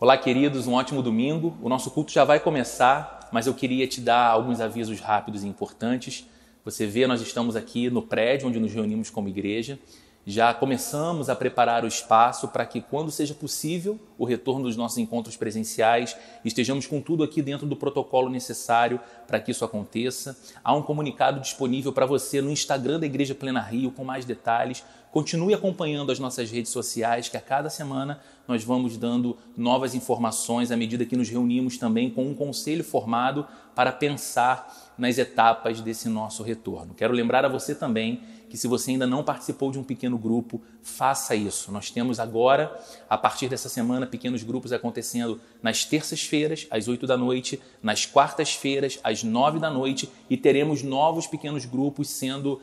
Olá, queridos, um ótimo domingo. O nosso culto já vai começar, mas eu queria te dar alguns avisos rápidos e importantes. Você vê, nós estamos aqui no prédio onde nos reunimos como igreja. Já começamos a preparar o espaço para que, quando seja possível, o retorno dos nossos encontros presenciais, estejamos com tudo aqui dentro do protocolo necessário para que isso aconteça. Há um comunicado disponível para você no Instagram da Igreja Plena Rio com mais detalhes. Continue acompanhando as nossas redes sociais, que a cada semana nós vamos dando novas informações à medida que nos reunimos também com um conselho formado para pensar nas etapas desse nosso retorno. Quero lembrar a você também que, se você ainda não participou de um pequeno grupo, faça isso. Nós temos agora, a partir dessa semana, pequenos grupos acontecendo nas terças-feiras, às 8 da noite, nas quartas-feiras, às 9 da noite, e teremos novos pequenos grupos sendo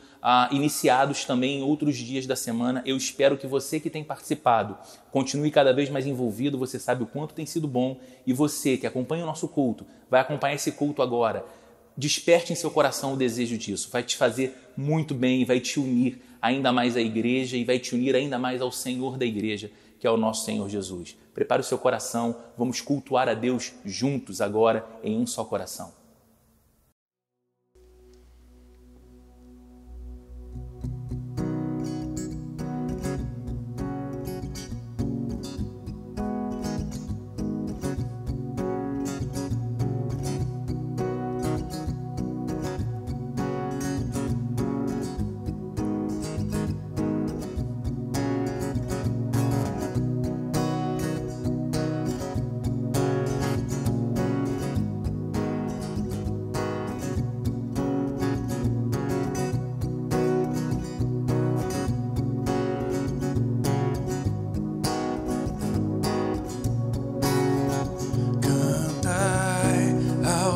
iniciados também em outros dias da semana. Eu espero que você que tem participado continue cada vez mais envolvido. Você sabe o quanto tem sido bom, e você que acompanha o nosso culto, vai acompanhar esse culto agora. Desperte em seu coração o desejo disso. Vai te fazer muito bem e vai te unir ainda mais à igreja e vai te unir ainda mais ao Senhor da igreja, que é o nosso Senhor Jesus. Prepare o seu coração, vamos cultuar a Deus juntos agora em um só coração.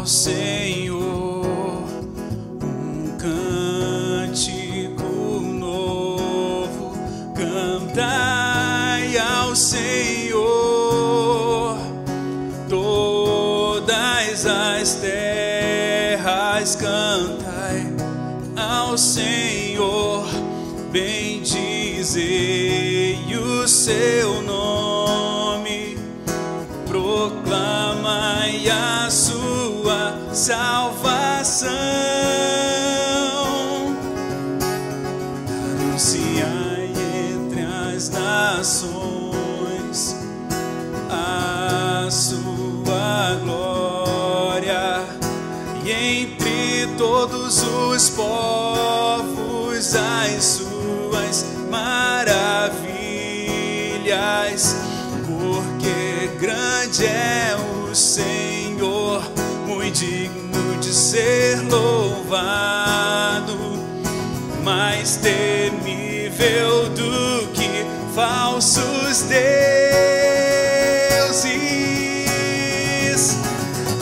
Senhor, um cântico novo, cantai ao Senhor, todas as terras, cantai ao Senhor, bendizei o seu nome, proclamai a sua salvação, anunciai entre as nações a sua glória, e entre todos os povos as suas maravilhas, porque grande é o Senhor, muito digno de ser louvado, mais temível do que falsos deuses.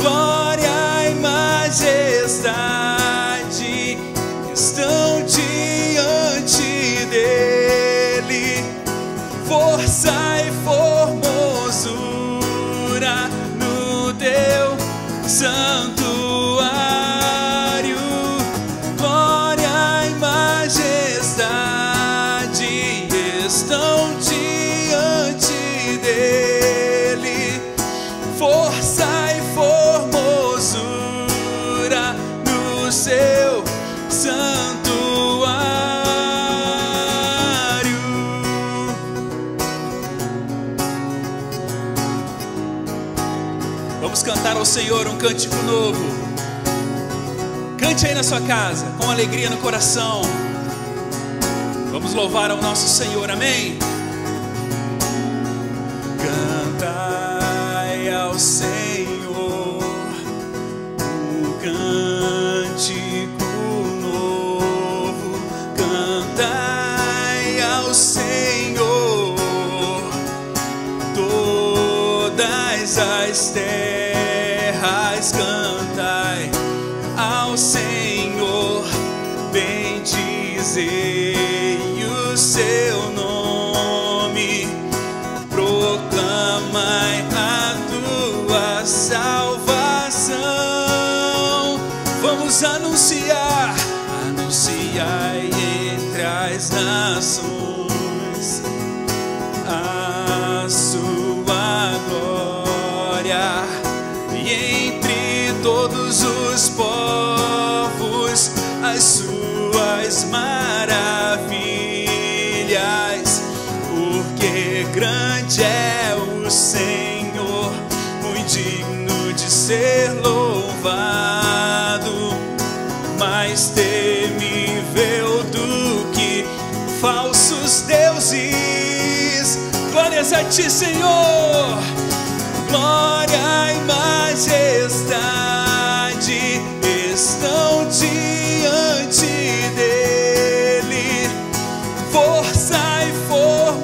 Glória e majestade estão diante dele, força e formosura no teu santuário, glória e majestade estão diante dele, força e formosura no seu santuário. Vamos cantar ao Senhor um cântico novo. Cante aí na sua casa, com alegria no coração. Vamos louvar ao nosso Senhor, amém? Cantai ao Senhor um cântico novo, cantai ao Senhor todas as terras, cantai ao Senhor, bendizei o seu nome, proclamai a tua salvação. Vamos anunciar, anunciai entre as nações a sua glória. todos os povos as suas maravilhas, porque grande é o Senhor, muito digno de ser louvado, mais temível do que falsos deuses. Glórias a ti, Senhor. Glória e majestade estão diante dele, força e formosura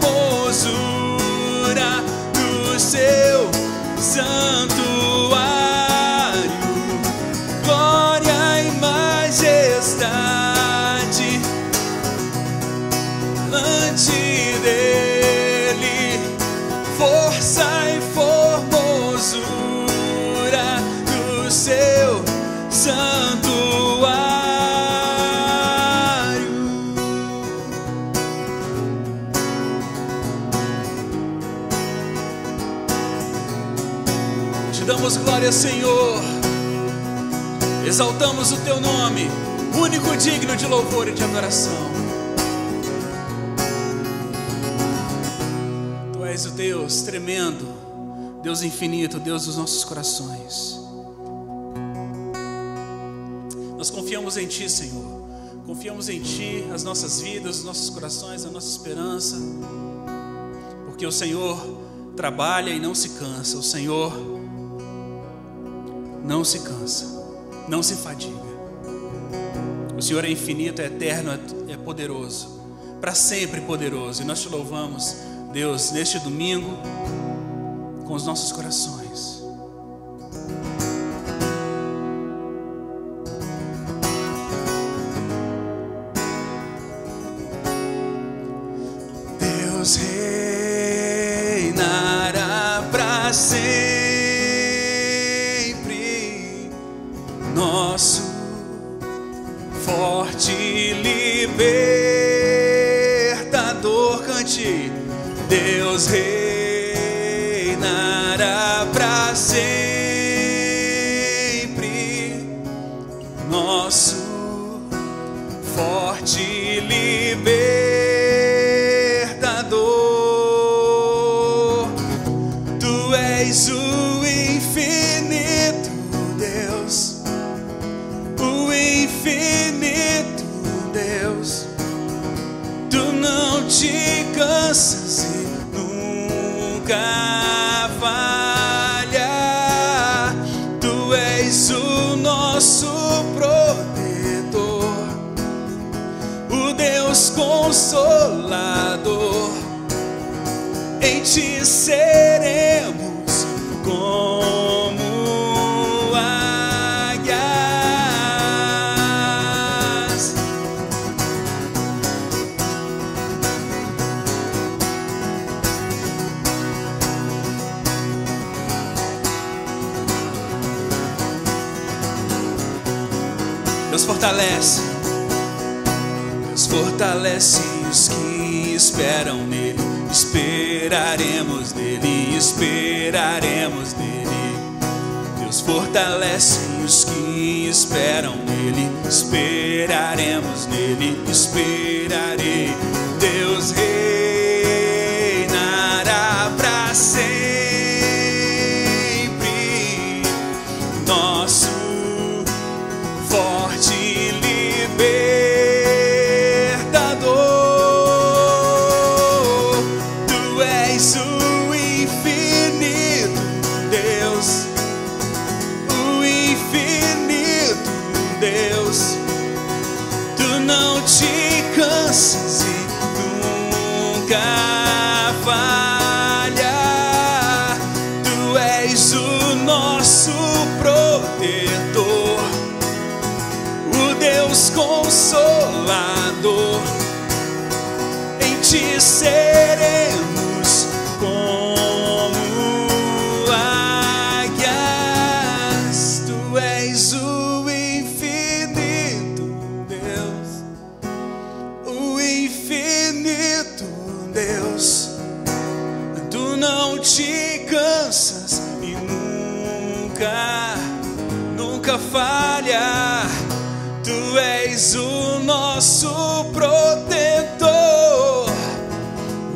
do seu santuário. Glória e majestade ante dele, força e formosura do seu santuário. Te damos glória, Senhor, exaltamos o teu nome, único digno de louvor e de adoração. Tu és o Deus tremendo, Deus infinito, Deus dos nossos corações. Nós confiamos em ti, Senhor. Confiamos em ti, as nossas vidas, os nossos corações, a nossa esperança, porque o Senhor trabalha e não se cansa. O Senhor não se cansa, não se fadiga. O Senhor é infinito, é eterno, é poderoso, para sempre poderoso. E nós te louvamos, Deus, neste domingo, com os nossos corações. Deus reinará para sempre, nosso forte libertador. Cante. Deus reinará para sempre, nosso forte libertador. Tu és o infinito, Deus, o infinito, Deus. Tu não te cansas e nunca falha. Tu és o nosso protetor, o Deus consolador. Em ti seremos como águias. Deus fortalece, Deus fortalece os que esperam nele. Esperaremos nele, esperaremos nele. Deus fortalece os que esperam nele. Esperaremos nele, esperarei. Deus reinará para sempre, nosso forte libertador. Tu és o infinito, Deus, o infinito, Deus. Tu não te cansas e nunca falha. Tu és o nosso protetor, o Deus consolador. Em ti seremos como águias. Tu és o infinito, Deus, o infinito, Deus. Tu não te cansas e nunca nunca falha. Tu és o nosso protetor,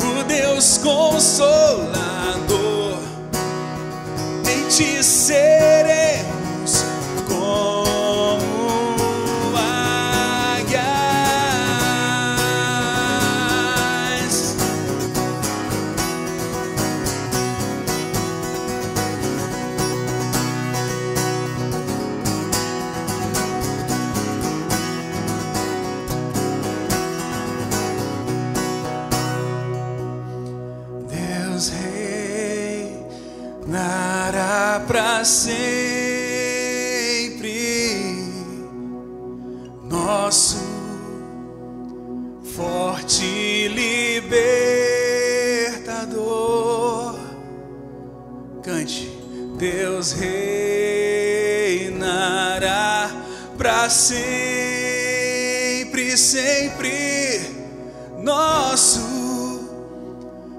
o Deus consolador. Em ti seremos como águias. Deus reinará pra sempre, nosso forte libertador. Cante. Deus reinará pra sempre, sempre, nosso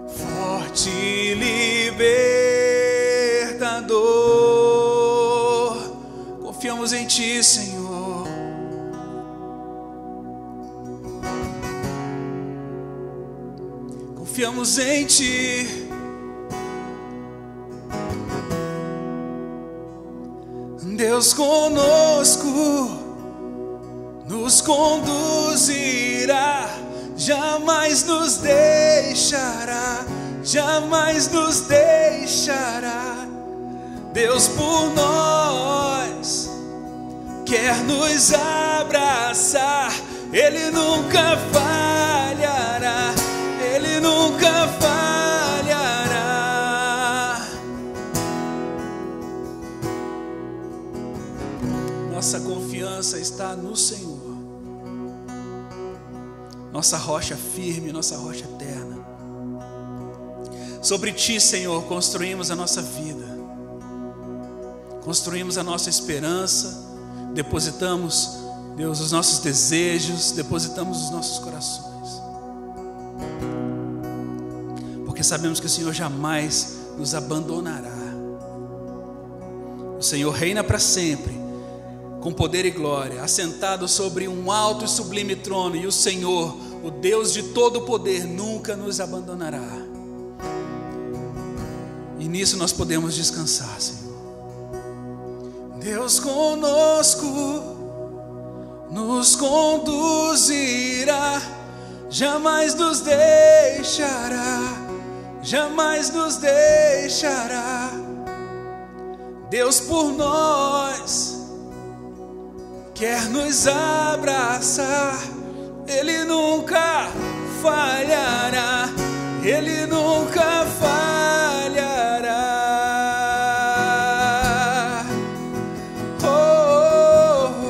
forte libertador. Confiamos em ti, Senhor. Confiamos em ti. Deus conosco nos conduzirá, jamais nos deixará, jamais nos deixará. Deus por nós quer nos abraçar, Ele nunca falhará, Ele nunca falhará. Nossa confiança está no Senhor, nossa rocha firme, nossa rocha eterna. Sobre ti, Senhor, construímos a nossa vida, construímos a nossa esperança, depositamos, Deus, os nossos desejos, depositamos os nossos corações, porque sabemos que o Senhor jamais nos abandonará. O Senhor reina para sempre, com poder e glória, assentado sobre um alto e sublime trono, e o Senhor, o Deus de todo poder, nunca nos abandonará. E nisso nós podemos descansar, Senhor. Deus conosco nos conduzirá, jamais nos deixará, jamais nos deixará. Deus por nós quer nos abraçar, Ele nunca falhará, Ele nunca falhará. Oh, oh, oh.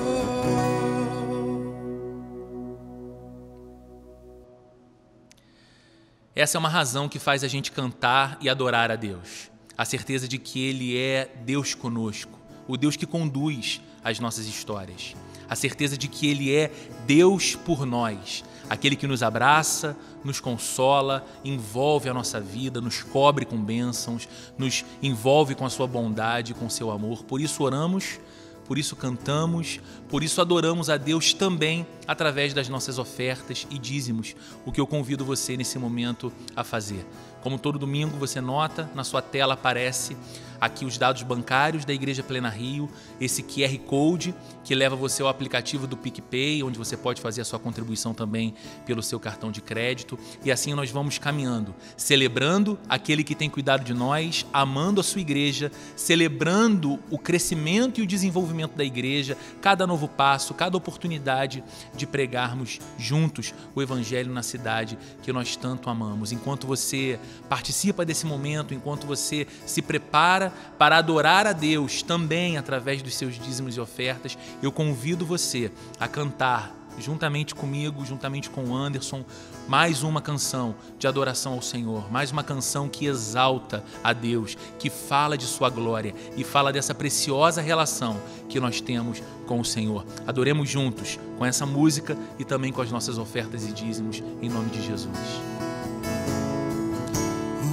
Essa é uma razão que faz a gente cantar e adorar a Deus. A certeza de que Ele é Deus conosco, o Deus que conduz as nossas histórias. A certeza de que Ele é Deus por nós, aquele que nos abraça, nos consola, envolve a nossa vida, nos cobre com bênçãos, nos envolve com a sua bondade, com o seu amor. Por isso oramos, por isso cantamos, por isso adoramos a Deus também através das nossas ofertas e dízimos, o que eu convido você nesse momento a fazer. Como todo domingo, você nota, na sua tela aparece aqui os dados bancários da Igreja Plena Rio, esse QR Code que leva você ao aplicativo do PicPay, onde você pode fazer a sua contribuição também pelo seu cartão de crédito. E assim nós vamos caminhando, celebrando aquele que tem cuidado de nós, amando a sua igreja, celebrando o crescimento e o desenvolvimento da igreja, cada novo passo, cada oportunidade de pregarmos juntos o Evangelho na cidade que nós tanto amamos. Enquanto você participa desse momento, enquanto você se prepara para adorar a Deus também através dos seus dízimos e ofertas, eu convido você a cantar juntamente comigo, juntamente com o Anderson, mais uma canção de adoração ao Senhor, mais uma canção que exalta a Deus, que fala de sua glória e fala dessa preciosa relação que nós temos com o Senhor. Adoremos juntos com essa música e também com as nossas ofertas e dízimos, em nome de Jesus.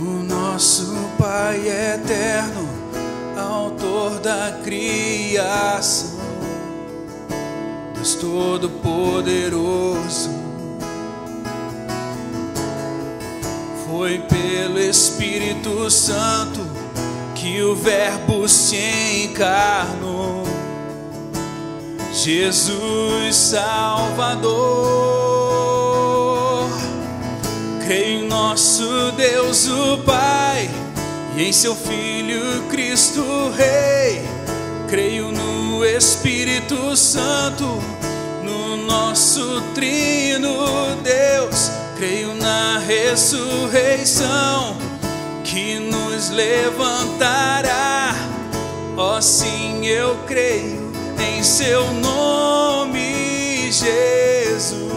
O nosso Pai eterno, autor da criação, Deus Todo-Poderoso. Foi pelo Espírito Santo que o Verbo se encarnou, Jesus Salvador. Creio em nosso Deus o Pai e em seu Filho Cristo Rei. Creio no Espírito Santo, no nosso Trino Deus. Creio na ressurreição que nos levantará. Ó, sim, eu creio em seu nome, Jesus.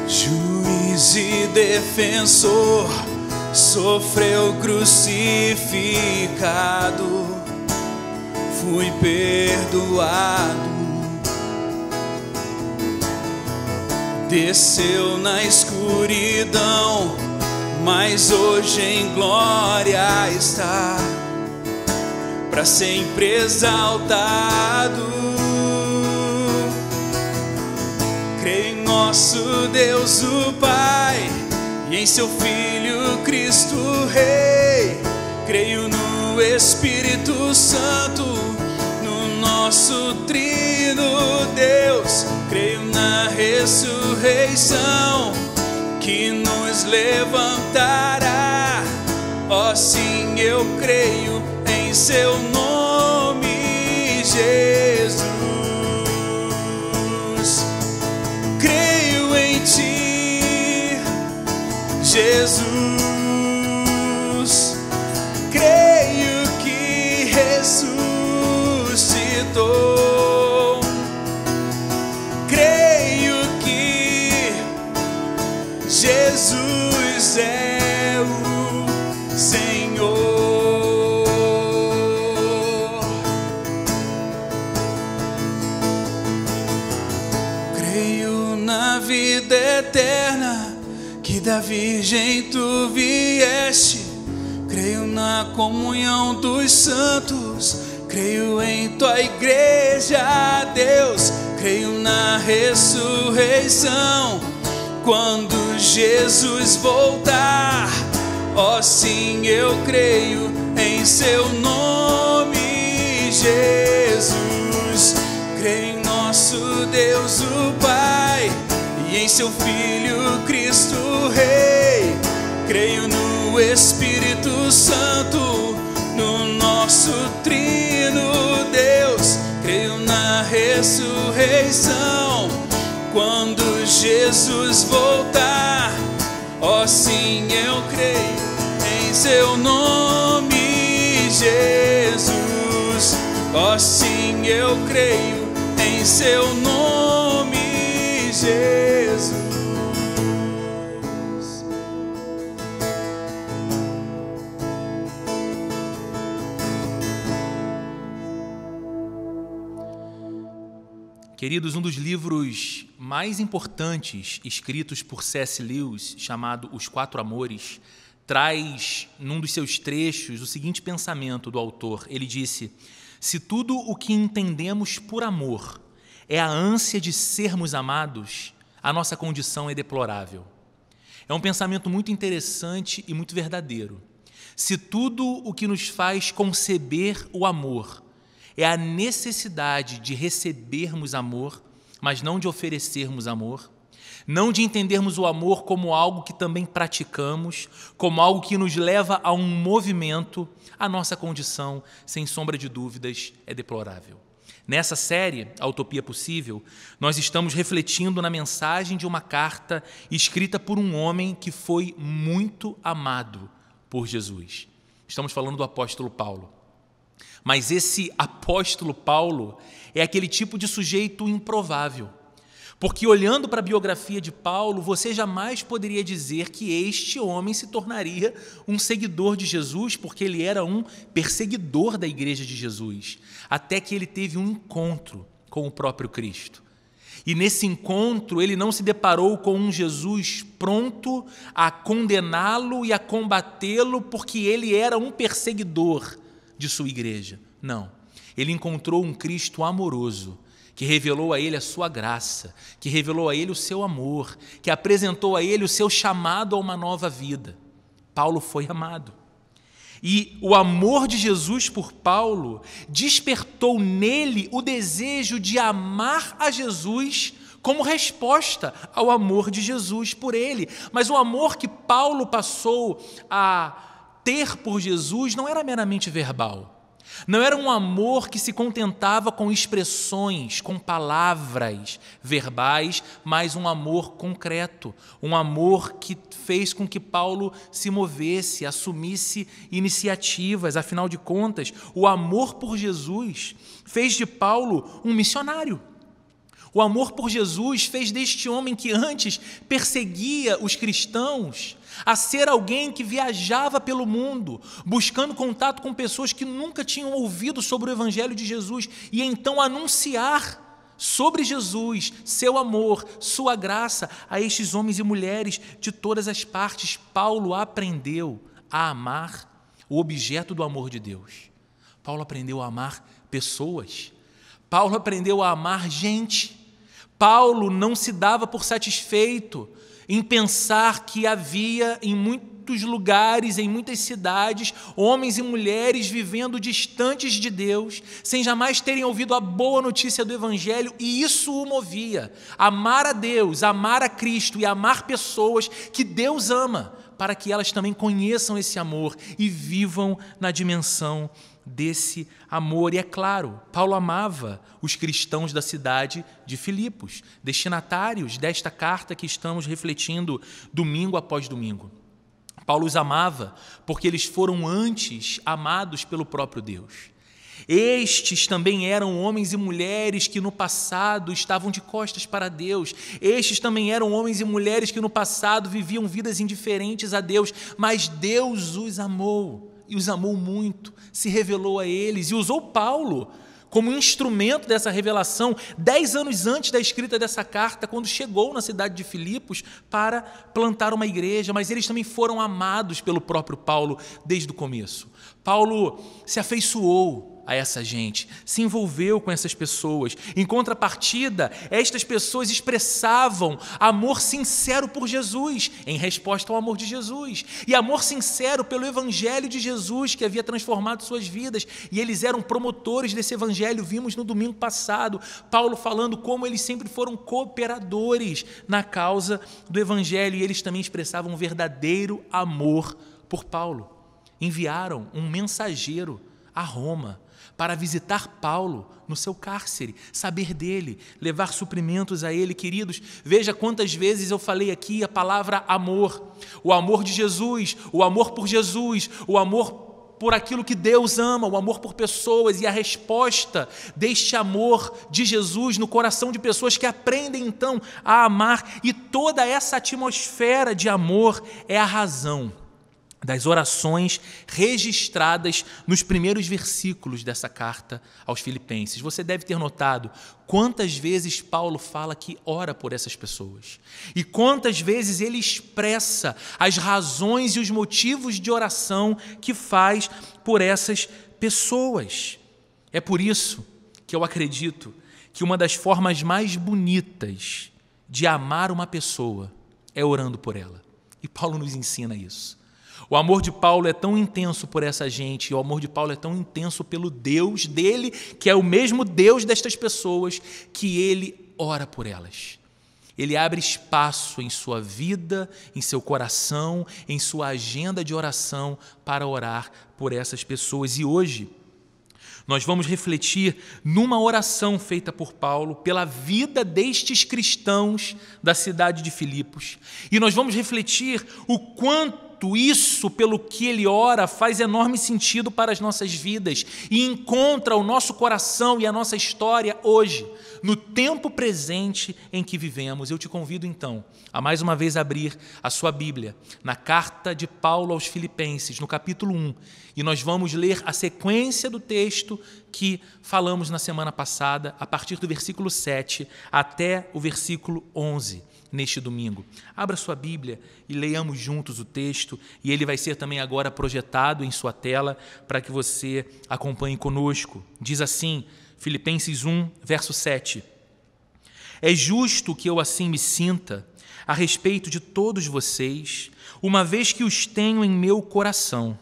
Juiz e defensor, sofreu crucificado, fui perdoado, desceu na escuridão, mas hoje em glória está, para sempre exaltado. Creio em nosso Deus o Pai e em seu Filho Cristo Rei. Creio no Espírito Santo, no nosso Trino Deus. Creio na ressurreição que nos levantará. Ó, sim, eu creio em seu nome, Jesus. Creio em ti, Jesus. Creio que ressuscitou. Creio que Jesus é o Senhor. Creio na vida eterna, que da Virgem tu vieste. Creio na comunhão dos santos, creio em tua igreja, Deus. Creio na ressurreição, quando Jesus voltar. Ó, sim, eu creio em seu nome, Jesus. Creio em nosso Deus o Pai e em seu Filho Cristo Rei. Creio no Espírito Santo, no nosso Trino Deus. Creio na ressurreição, quando Jesus voltar. Ó, sim, eu creio em seu nome, Jesus. Ó, sim, eu creio em seu nome, Jesus. Queridos, um dos livros mais importantes escritos por C.S. Lewis, chamado Os Quatro Amores, traz, num dos seus trechos, o seguinte pensamento do autor. Ele disse: se tudo o que entendemos por amor é a ânsia de sermos amados, a nossa condição é deplorável. É um pensamento muito interessante e muito verdadeiro. Se tudo o que nos faz conceber o amor é a necessidade de recebermos amor, mas não de oferecermos amor, não de entendermos o amor como algo que também praticamos, como algo que nos leva a um movimento, a nossa condição, sem sombra de dúvidas, é deplorável. Nessa série, A Utopia Possível, nós estamos refletindo na mensagem de uma carta escrita por um homem que foi muito amado por Jesus. Estamos falando do apóstolo Paulo. Mas esse apóstolo Paulo é aquele tipo de sujeito improvável, porque olhando para a biografia de Paulo, você jamais poderia dizer que este homem se tornaria um seguidor de Jesus, porque ele era um perseguidor da igreja de Jesus, até que ele teve um encontro com o próprio Cristo. E nesse encontro ele não se deparou com um Jesus pronto a condená-lo e a combatê-lo porque ele era um perseguidor de sua igreja. Não, ele encontrou um Cristo amoroso, que revelou a ele a sua graça, que revelou a ele o seu amor, que apresentou a ele o seu chamado a uma nova vida. Paulo foi amado. E o amor de Jesus por Paulo despertou nele o desejo de amar a Jesus como resposta ao amor de Jesus por ele. Mas o amor que Paulo passou a ter por Jesus não era meramente verbal. Não era um amor que se contentava com expressões, com palavras verbais, mas um amor concreto, um amor que fez com que Paulo se movesse, assumisse iniciativas. Afinal de contas, o amor por Jesus fez de Paulo um missionário. O amor por Jesus fez deste homem que antes perseguia os cristãos a ser alguém que viajava pelo mundo, buscando contato com pessoas que nunca tinham ouvido sobre o Evangelho de Jesus e então anunciar sobre Jesus, seu amor, sua graça a estes homens e mulheres de todas as partes. Paulo aprendeu a amar o objeto do amor de Deus. Paulo aprendeu a amar pessoas. Paulo aprendeu a amar gente. Paulo não se dava por satisfeito em pensar que havia em muitos lugares, em muitas cidades, homens e mulheres vivendo distantes de Deus, sem jamais terem ouvido a boa notícia do Evangelho, e isso o movia. Amar a Deus, amar a Cristo e amar pessoas que Deus ama, para que elas também conheçam esse amor e vivam na dimensão desse amor. E é claro, Paulo amava os cristãos da cidade de Filipos, destinatários desta carta que estamos refletindo domingo após domingo. Paulo os amava porque eles foram antes amados pelo próprio Deus. Estes também eram homens e mulheres que no passado estavam de costas para Deus. Estes também eram homens e mulheres que no passado viviam vidas indiferentes a Deus, mas Deus os amou. E os amou muito, se revelou a eles e usou Paulo como instrumento dessa revelação 10 anos antes da escrita dessa carta, quando chegou na cidade de Filipos para plantar uma igreja. Mas eles também foram amados pelo próprio Paulo desde o começo. Paulo se afeiçoou a essa gente, se envolveu com essas pessoas. Em contrapartida, estas pessoas expressavam amor sincero por Jesus, em resposta ao amor de Jesus, e amor sincero pelo Evangelho de Jesus, que havia transformado suas vidas, e eles eram promotores desse Evangelho. Vimos no domingo passado Paulo falando como eles sempre foram cooperadores na causa do Evangelho, e eles também expressavam um verdadeiro amor por Paulo. Enviaram um mensageiro a Roma para visitar Paulo no seu cárcere, saber dele, levar suprimentos a ele. Queridos, veja quantas vezes eu falei aqui a palavra amor. O amor de Jesus, o amor por Jesus, o amor por aquilo que Deus ama, o amor por pessoas, e a resposta deste amor de Jesus no coração de pessoas que aprendem então a amar. E toda essa atmosfera de amor é a razão das orações registradas nos primeiros versículos dessa carta aos Filipenses. Você deve ter notado quantas vezes Paulo fala que ora por essas pessoas e quantas vezes ele expressa as razões e os motivos de oração que faz por essas pessoas. É por isso que eu acredito que uma das formas mais bonitas de amar uma pessoa é orando por ela. E Paulo nos ensina isso. O amor de Paulo é tão intenso por essa gente, e o amor de Paulo é tão intenso pelo Deus dele, que é o mesmo Deus destas pessoas, que ele ora por elas. Ele abre espaço em sua vida, em seu coração, em sua agenda de oração para orar por essas pessoas. E hoje nós vamos refletir numa oração feita por Paulo pela vida destes cristãos da cidade de Filipos. E nós vamos refletir o quanto quanto isso, pelo que ele ora, faz enorme sentido para as nossas vidas e encontra o nosso coração e a nossa história hoje, no tempo presente em que vivemos. Eu te convido então a mais uma vez abrir a sua Bíblia na carta de Paulo aos Filipenses, no capítulo 1, e nós vamos ler a sequência do texto que falamos na semana passada, a partir do versículo 7 até o versículo 11, neste domingo. Abra sua Bíblia e leiamos juntos o texto, e ele vai ser também agora projetado em sua tela para que você acompanhe conosco. Diz assim, Filipenses 1, verso 7. É justo que eu assim me sinta a respeito de todos vocês, uma vez que os tenho em meu coração.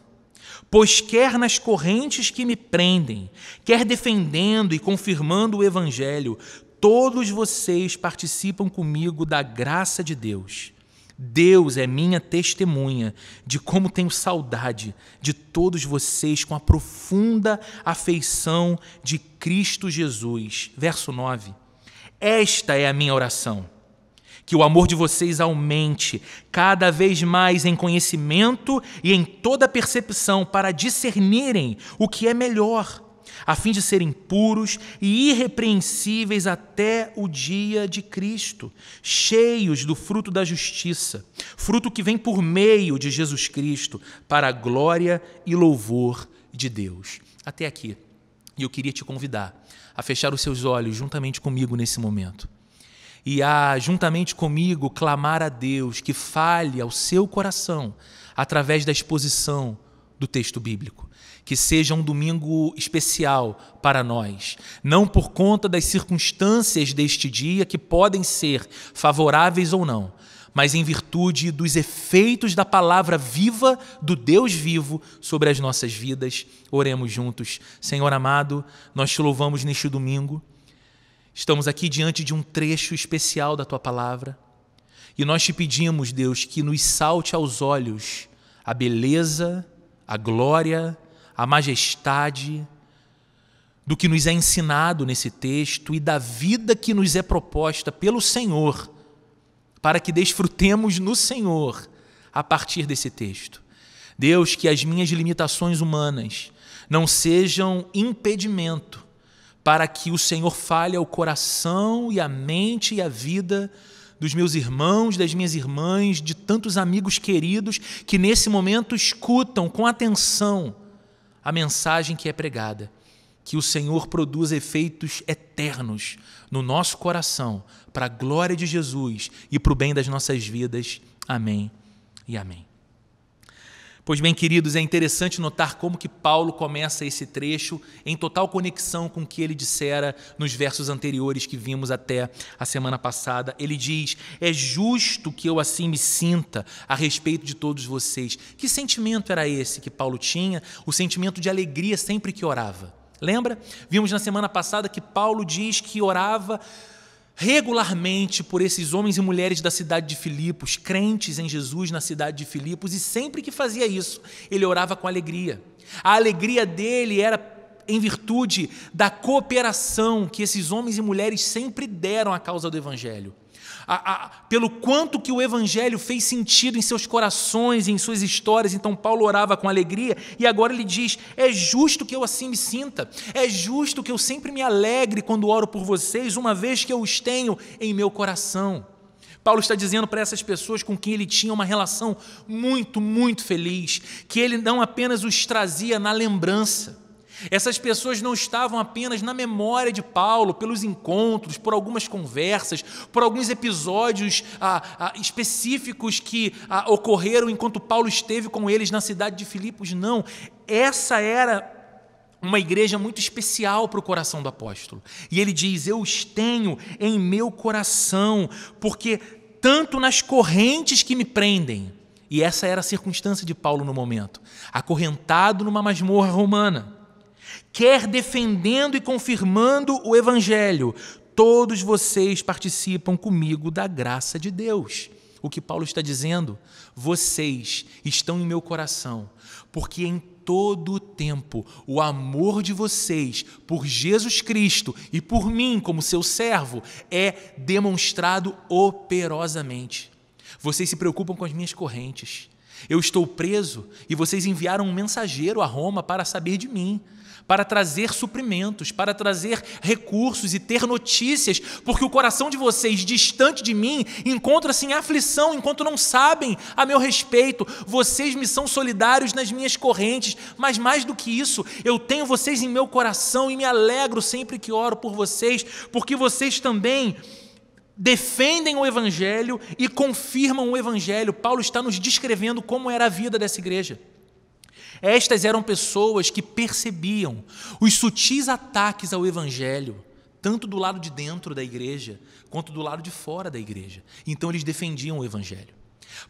Pois quer nas correntes que me prendem, quer defendendo e confirmando o Evangelho, todos vocês participam comigo da graça de Deus. Deus é minha testemunha de como tenho saudade de todos vocês com a profunda afeição de Cristo Jesus. Verso 9. Esta é a minha oração, que o amor de vocês aumente cada vez mais em conhecimento e em toda percepção para discernirem o que é melhor, a fim de serem puros e irrepreensíveis até o dia de Cristo, cheios do fruto da justiça, fruto que vem por meio de Jesus Cristo, para a glória e louvor de Deus. Até aqui. E eu queria te convidar a fechar os seus olhos juntamente comigo nesse momento e a, juntamente comigo, clamar a Deus que fale ao seu coração através da exposição do texto bíblico. Que seja um domingo especial para nós, não por conta das circunstâncias deste dia, que podem ser favoráveis ou não, mas em virtude dos efeitos da palavra viva do Deus vivo sobre as nossas vidas. Oremos juntos. Senhor amado, nós te louvamos neste domingo. Estamos aqui diante de um trecho especial da Tua palavra e nós te pedimos, Deus, que nos salte aos olhos a beleza, a glória, a majestade do que nos é ensinado nesse texto e da vida que nos é proposta pelo Senhor, para que desfrutemos no Senhor a partir desse texto. Deus, que as minhas limitações humanas não sejam impedimento para que o Senhor fale ao coração e à mente e à vida dos meus irmãos, das minhas irmãs, de tantos amigos queridos que nesse momento escutam com atenção a mensagem que é pregada. Que o Senhor produza efeitos eternos no nosso coração, para a glória de Jesus e para o bem das nossas vidas. Amém e amém. Pois bem, queridos, é interessante notar como que Paulo começa esse trecho em total conexão com o que ele dissera nos versos anteriores que vimos até a semana passada. Ele diz, é justo que eu assim me sinta a respeito de todos vocês. Que sentimento era esse que Paulo tinha? O sentimento de alegria sempre que orava. Lembra? Vimos na semana passada que Paulo diz que orava regularmente por esses homens e mulheres da cidade de Filipos, crentes em Jesus na cidade de Filipos, e sempre que fazia isso, ele orava com alegria. A alegria dele era em virtude da cooperação que esses homens e mulheres sempre deram à causa do Evangelho. Pelo quanto que o Evangelho fez sentido em seus corações e em suas histórias, então Paulo orava com alegria, e agora ele diz, é justo que eu assim me sinta, é justo que eu sempre me alegre quando oro por vocês, uma vez que eu os tenho em meu coração. Paulo está dizendo para essas pessoas com quem ele tinha uma relação muito, muito feliz, que ele não apenas os trazia na lembrança. Essas pessoas não estavam apenas na memória de Paulo, pelos encontros, por algumas conversas, por alguns episódios específicos que ocorreram enquanto Paulo esteve com eles na cidade de Filipos. Não, essa era uma igreja muito especial para o coração do apóstolo. E ele diz, eu os tenho em meu coração, porque tanto nas correntes que me prendem, e essa era a circunstância de Paulo no momento, acorrentado numa masmorra romana, quer defendendo e confirmando o Evangelho, todos vocês participam comigo da graça de Deus. O que Paulo está dizendo? Vocês estão em meu coração, porque em todo o tempo o amor de vocês por Jesus Cristo e por mim como seu servo é demonstrado operosamente. Vocês se preocupam com as minhas correntes. Eu estou preso e vocês enviaram um mensageiro a Roma para saber de mim, para trazer suprimentos, para trazer recursos e ter notícias, porque o coração de vocês, distante de mim, encontra-se em aflição, enquanto não sabem a meu respeito. Vocês me são solidários nas minhas correntes, mas mais do que isso, eu tenho vocês em meu coração e me alegro sempre que oro por vocês, porque vocês também defendem o Evangelho e confirmam o Evangelho. Paulo está nos descrevendo como era a vida dessa igreja. Estas eram pessoas que percebiam os sutis ataques ao Evangelho, tanto do lado de dentro da igreja, quanto do lado de fora da igreja. Então eles defendiam o Evangelho.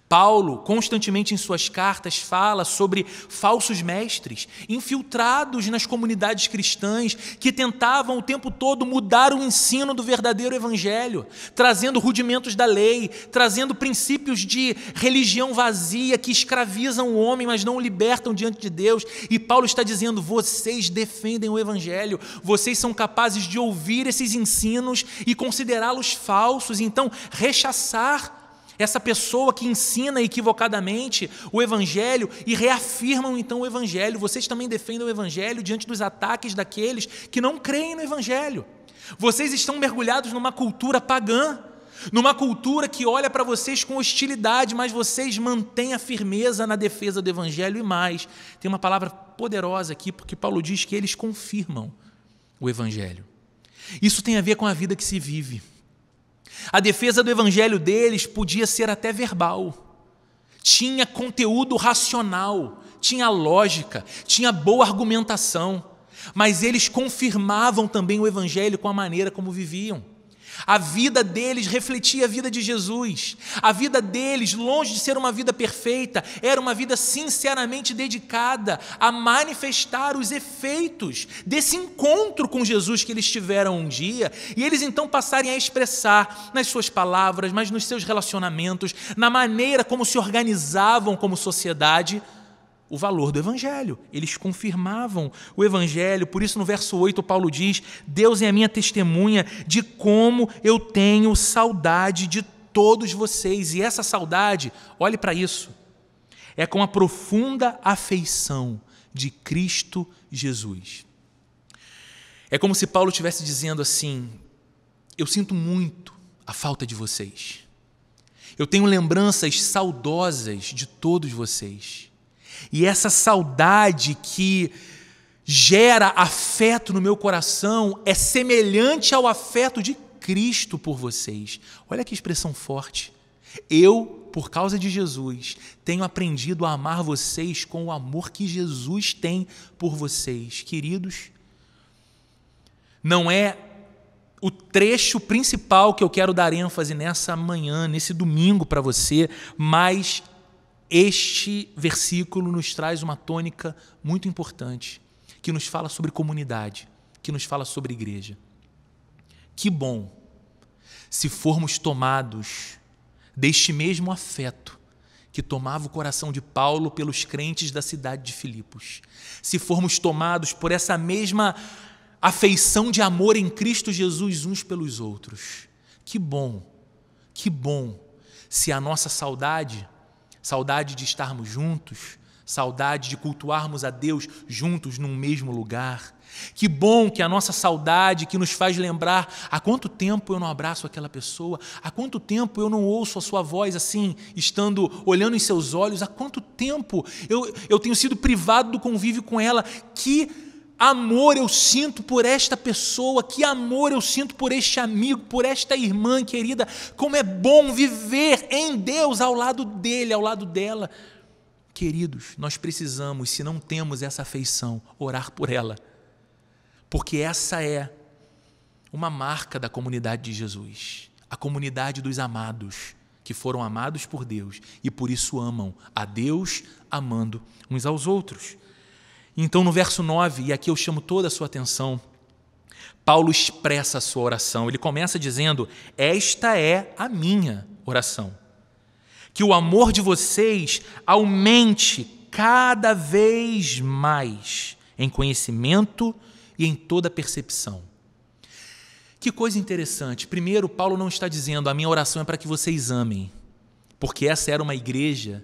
Paulo, constantemente em suas cartas, fala sobre falsos mestres, infiltrados nas comunidades cristãs, que tentavam o tempo todo mudar o ensino do verdadeiro evangelho, trazendo rudimentos da lei, trazendo princípios de religião vazia que escravizam o homem, mas não o libertam diante de Deus. E Paulo está dizendo: vocês defendem o evangelho, vocês são capazes de ouvir esses ensinos e considerá-los falsos, então rechaçar essa pessoa que ensina equivocadamente o Evangelho e reafirmam então o Evangelho. Vocês também defendem o Evangelho diante dos ataques daqueles que não creem no Evangelho. Vocês estão mergulhados numa cultura pagã, numa cultura que olha para vocês com hostilidade, mas vocês mantêm a firmeza na defesa do Evangelho. E mais, tem uma palavra poderosa aqui, porque Paulo diz que eles confirmam o Evangelho. Isso tem a ver com a vida que se vive. A defesa do evangelho deles podia ser até verbal, tinha conteúdo racional, tinha lógica, tinha boa argumentação, mas eles confirmavam também o evangelho com a maneira como viviam. A vida deles refletia a vida de Jesus. A vida deles, longe de ser uma vida perfeita, era uma vida sinceramente dedicada a manifestar os efeitos desse encontro com Jesus que eles tiveram um dia, e eles então passarem a expressar nas suas palavras, mas nos seus relacionamentos, na maneira como se organizavam como sociedade, o valor do Evangelho. Eles confirmavam o Evangelho. Por isso no verso 8 Paulo diz: Deus é a minha testemunha de como eu tenho saudade de todos vocês. E essa saudade, olhe para isso, é com a profunda afeição de Cristo Jesus. É como se Paulo estivesse dizendo assim: eu sinto muito a falta de vocês. Eu tenho lembranças saudosas de todos vocês. E essa saudade que gera afeto no meu coração é semelhante ao afeto de Cristo por vocês. Olha que expressão forte. Eu, por causa de Jesus, tenho aprendido a amar vocês com o amor que Jesus tem por vocês. Queridos, não é o trecho principal que eu quero dar ênfase nessa manhã, nesse domingo para você, mas este versículo nos traz uma tônica muito importante, que nos fala sobre comunidade, que nos fala sobre igreja. Que bom se formos tomados deste mesmo afeto que tomava o coração de Paulo pelos crentes da cidade de Filipos. Se formos tomados por essa mesma afeição de amor em Cristo Jesus uns pelos outros. Que bom se a nossa saudade de estarmos juntos, saudade de cultuarmos a Deus juntos num mesmo lugar. Que bom que a nossa saudade que nos faz lembrar há quanto tempo eu não abraço aquela pessoa, há quanto tempo eu não ouço a sua voz assim, estando olhando em seus olhos, há quanto tempo eu tenho sido privado do convívio com ela. Que amor eu sinto por esta pessoa, que amor eu sinto por este amigo, por esta irmã querida. Como é bom viver em Deus ao lado dele, ao lado dela. Queridos, nós precisamos, se não temos essa afeição, orar por ela, porque essa é uma marca da comunidade de Jesus, a comunidade dos amados, que foram amados por Deus e por isso amam a Deus, amando uns aos outros. Então, no verso 9, e aqui eu chamo toda a sua atenção, Paulo expressa a sua oração. Ele começa dizendo: esta é a minha oração, que o amor de vocês aumente cada vez mais em conhecimento e em toda percepção. Que coisa interessante. Primeiro, Paulo não está dizendo: a minha oração é para que vocês amem, porque essa era uma igreja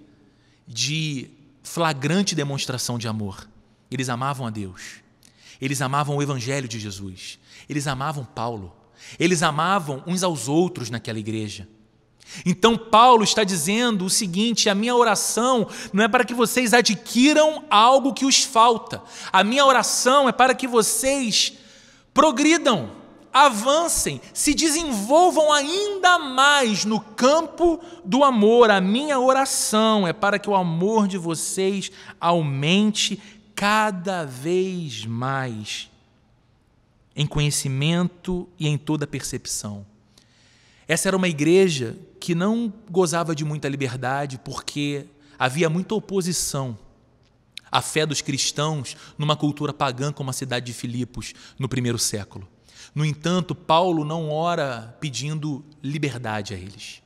de flagrante demonstração de amor. Eles amavam a Deus, eles amavam o Evangelho de Jesus, eles amavam Paulo, eles amavam uns aos outros naquela igreja. Então Paulo está dizendo o seguinte: a minha oração não é para que vocês adquiram algo que os falta, a minha oração é para que vocês progridam, avancem, se desenvolvam ainda mais no campo do amor. A minha oração é para que o amor de vocês aumente cada vez mais em conhecimento e em toda percepção. Essa era uma igreja que não gozava de muita liberdade porque havia muita oposição à fé dos cristãos numa cultura pagã como a cidade de Filipos no primeiro século. No entanto, Paulo não ora pedindo liberdade a eles.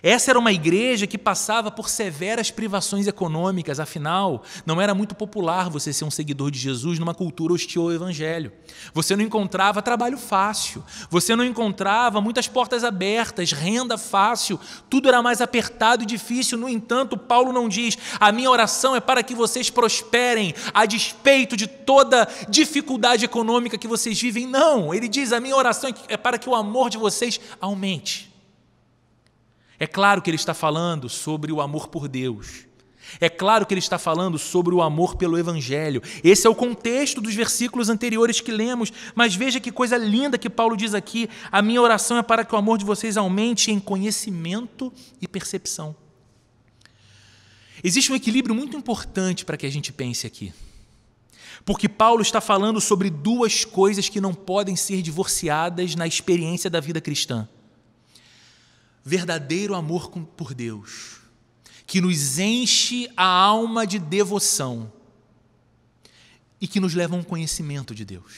Essa era uma igreja que passava por severas privações econômicas, afinal, não era muito popular você ser um seguidor de Jesus numa cultura hostil ao Evangelho. Você não encontrava trabalho fácil, você não encontrava muitas portas abertas, renda fácil, tudo era mais apertado e difícil. No entanto, Paulo não diz: a minha oração é para que vocês prosperem a despeito de toda dificuldade econômica que vocês vivem. Não, ele diz: a minha oração é para que o amor de vocês aumente. É claro que ele está falando sobre o amor por Deus. É claro que ele está falando sobre o amor pelo Evangelho. Esse é o contexto dos versículos anteriores que lemos. Mas veja que coisa linda que Paulo diz aqui: a minha oração é para que o amor de vocês aumente em conhecimento e percepção. Existe um equilíbrio muito importante para que a gente pense aqui. Porque Paulo está falando sobre duas coisas que não podem ser divorciadas na experiência da vida cristã. Verdadeiro amor por Deus, que nos enche a alma de devoção e que nos leva a um conhecimento de Deus,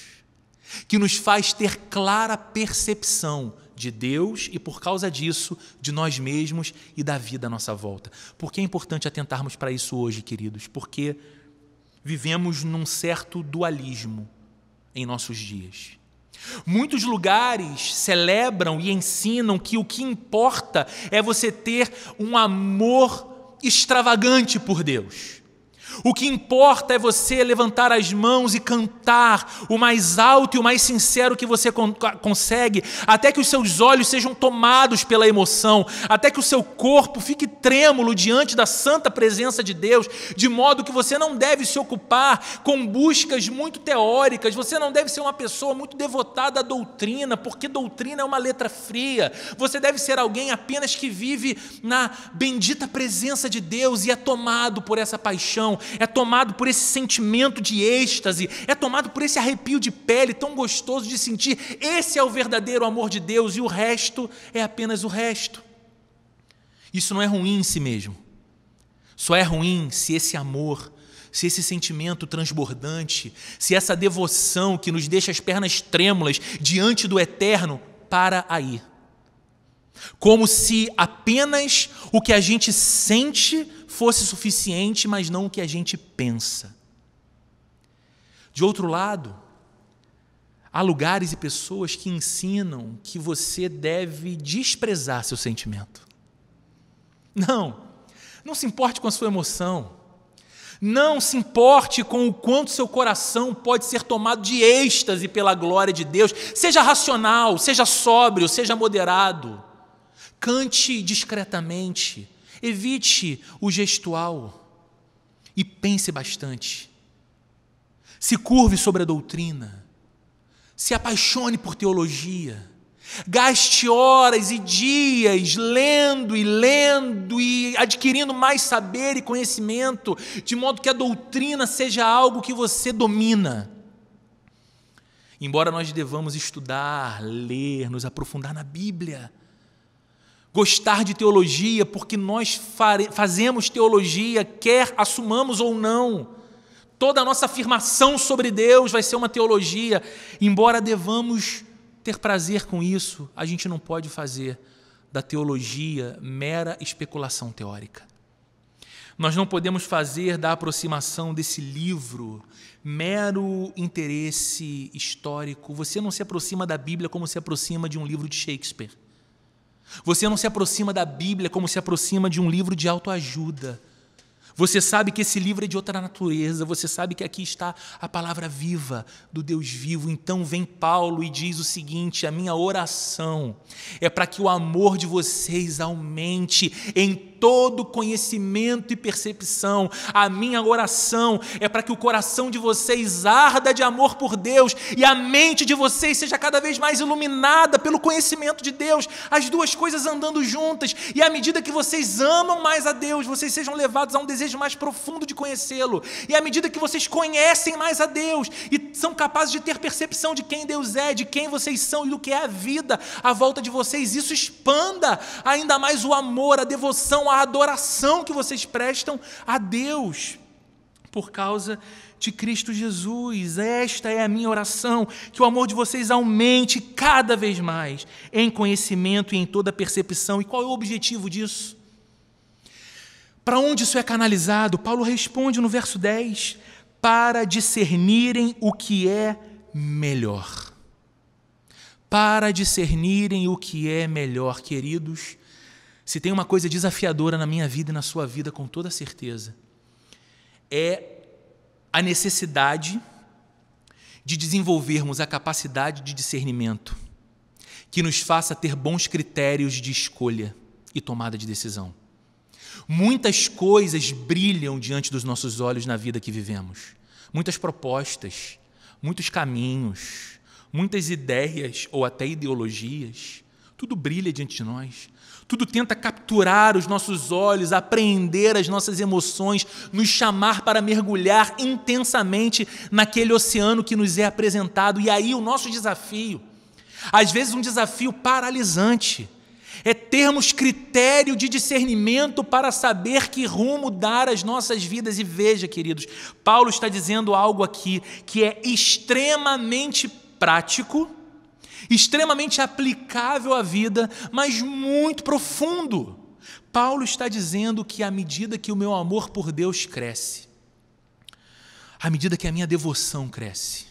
que nos faz ter clara percepção de Deus e, por causa disso, de nós mesmos e da vida à nossa volta. Por que é importante atentarmos para isso hoje, queridos? Porque vivemos num certo dualismo em nossos dias. Muitos lugares celebram e ensinam que o que importa é você ter um amor extravagante por Deus. O que importa é você levantar as mãos e cantar o mais alto e o mais sincero que você consegue, até que os seus olhos sejam tomados pela emoção, até que o seu corpo fique trêmulo diante da santa presença de Deus, de modo que você não deve se ocupar com buscas muito teóricas, você não deve ser uma pessoa muito devotada à doutrina, porque doutrina é uma letra fria. Você deve ser alguém apenas que vive na bendita presença de Deus e é tomado por essa paixão, é tomado por esse sentimento de êxtase, é tomado por esse arrepio de pele tão gostoso de sentir. Esse é o verdadeiro amor de Deus e o resto é apenas o resto. Isso não é ruim em si mesmo. Só é ruim se esse amor, se esse sentimento transbordante, se essa devoção que nos deixa as pernas trêmulas diante do eterno para aí. Como se apenas o que a gente sente fosse suficiente, mas não o que a gente pensa. De outro lado, há lugares e pessoas que ensinam que você deve desprezar seu sentimento. Não se importe com a sua emoção. Não se importe com o quanto seu coração pode ser tomado de êxtase pela glória de Deus. Seja racional, seja sóbrio, seja moderado. Cante discretamente, evite o gestual e pense bastante. Se curve sobre a doutrina, se apaixone por teologia, gaste horas e dias lendo e adquirindo mais saber e conhecimento, de modo que a doutrina seja algo que você domina. Embora nós devamos estudar, ler, nos aprofundar na Bíblia, gostar de teologia, porque nós fazemos teologia, quer assumamos ou não. Toda a nossa afirmação sobre Deus vai ser uma teologia. Embora devamos ter prazer com isso, a gente não pode fazer da teologia mera especulação teórica. Nós não podemos fazer da aproximação desse livro mero interesse histórico. Você não se aproxima da Bíblia como se aproxima de um livro de Shakespeare. Você não se aproxima da Bíblia como se aproxima de um livro de autoajuda. Você sabe que esse livro é de outra natureza, você sabe que aqui está a palavra viva do Deus vivo. Então vem Paulo e diz o seguinte: a minha oração é para que o amor de vocês aumente em todo conhecimento e percepção. A minha oração é para que o coração de vocês arda de amor por Deus e a mente de vocês seja cada vez mais iluminada pelo conhecimento de Deus, as duas coisas andando juntas, e à medida que vocês amam mais a Deus, vocês sejam levados a um desejo mais profundo de conhecê-lo, e à medida que vocês conhecem mais a Deus e são capazes de ter percepção de quem Deus é, de quem vocês são e do que é a vida à volta de vocês, isso expanda ainda mais o amor, a devoção, a adoração que vocês prestam a Deus por causa de Cristo Jesus. Esta é a minha oração, que o amor de vocês aumente cada vez mais em conhecimento e em toda percepção. E qual é o objetivo disso? Para onde isso é canalizado? Paulo responde no verso 10: para discernirem o que é melhor. Para discernirem o que é melhor, queridos. Se tem uma coisa desafiadora na minha vida e na sua vida, com toda certeza, é a necessidade de desenvolvermos a capacidade de discernimento que nos faça ter bons critérios de escolha e tomada de decisão. Muitas coisas brilham diante dos nossos olhos na vida que vivemos. Muitas propostas, muitos caminhos, muitas ideias ou até ideologias. Tudo brilha diante de nós. Tudo tenta capturar os nossos olhos, apreender as nossas emoções, nos chamar para mergulhar intensamente naquele oceano que nos é apresentado. E aí o nosso desafio, às vezes um desafio paralisante, é termos critério de discernimento para saber que rumo dar às nossas vidas. E veja, queridos, Paulo está dizendo algo aqui que é extremamente prático, extremamente aplicável à vida, mas muito profundo. Paulo está dizendo que à medida que o meu amor por Deus cresce, à medida que a minha devoção cresce,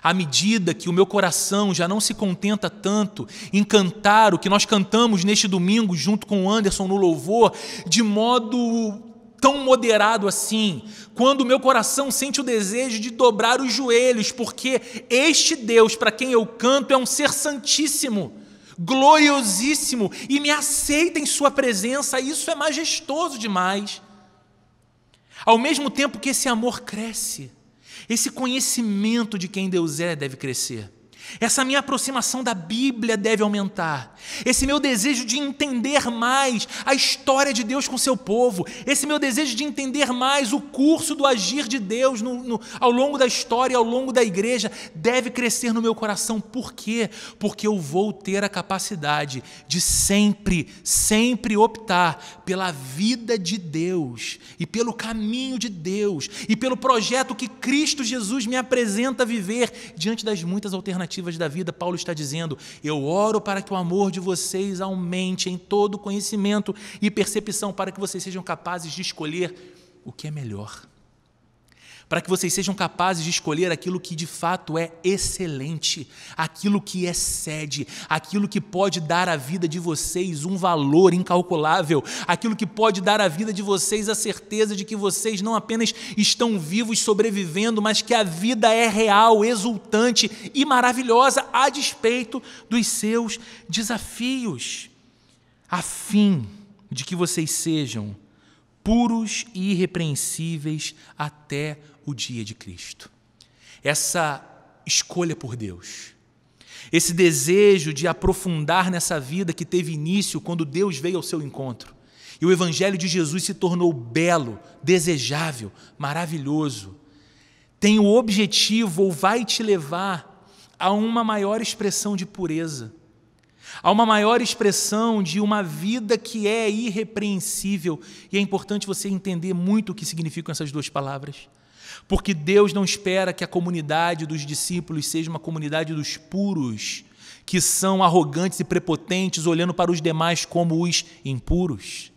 à medida que o meu coração já não se contenta tanto em cantar o que nós cantamos neste domingo junto com o Anderson no louvor, de modo tão moderado assim, quando o meu coração sente o desejo de dobrar os joelhos, porque este Deus para quem eu canto é um ser santíssimo, gloriosíssimo, e me aceita em sua presença, isso é majestoso demais. Ao mesmo tempo que esse amor cresce, esse conhecimento de quem Deus é deve crescer. Essa minha aproximação da Bíblia deve aumentar. Esse meu desejo de entender mais a história de Deus com o seu povo. Esse meu desejo de entender mais o curso do agir de Deus ao longo da história, ao longo da igreja, deve crescer no meu coração. Por quê? Porque eu vou ter a capacidade de sempre optar pela vida de Deus e pelo caminho de Deus e pelo projeto que Cristo Jesus me apresenta viver diante das muitas alternativas da vida. Paulo está dizendo: eu oro para que o amor de vocês aumente em todo conhecimento e percepção, para que vocês sejam capazes de escolher o que é melhor, para que vocês sejam capazes de escolher aquilo que de fato é excelente, aquilo que excede, aquilo que pode dar à vida de vocês um valor incalculável, aquilo que pode dar à vida de vocês a certeza de que vocês não apenas estão vivos, sobrevivendo, mas que a vida é real, exultante e maravilhosa, a despeito dos seus desafios, a fim de que vocês sejam puros e irrepreensíveis até o dia de Cristo. Essa escolha por Deus, esse desejo de aprofundar nessa vida que teve início quando Deus veio ao seu encontro, e o Evangelho de Jesus se tornou belo, desejável, maravilhoso, tem o objetivo, ou vai te levar a uma maior expressão de pureza, a uma maior expressão de uma vida que é irrepreensível. E é importante você entender muito o que significam essas duas palavras, porque Deus não espera que a comunidade dos discípulos seja uma comunidade dos puros, que são arrogantes e prepotentes, olhando para os demais como os impuros.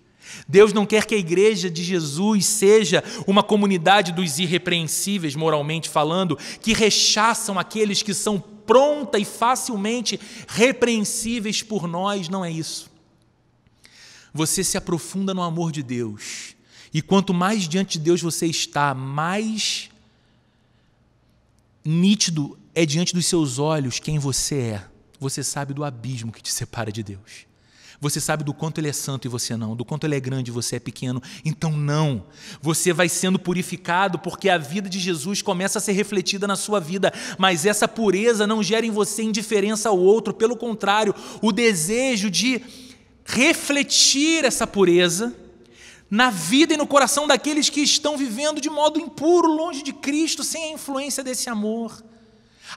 Deus não quer que a igreja de Jesus seja uma comunidade dos irrepreensíveis, moralmente falando, que rechaçam aqueles que são pronta e facilmente repreensíveis por nós. Não é isso. Você se aprofunda no amor de Deus E quanto mais diante de Deus você está, mais nítido é diante dos seus olhos quem você é. Você sabe do abismo que te separa de Deus. Você sabe do quanto Ele é santo e você não, do quanto Ele é grande e você é pequeno. Então não, você vai sendo purificado porque a vida de Jesus começa a ser refletida na sua vida, mas essa pureza não gera em você indiferença ao outro, pelo contrário, o desejo de refletir essa pureza na vida e no coração daqueles que estão vivendo de modo impuro, longe de Cristo, sem a influência desse amor.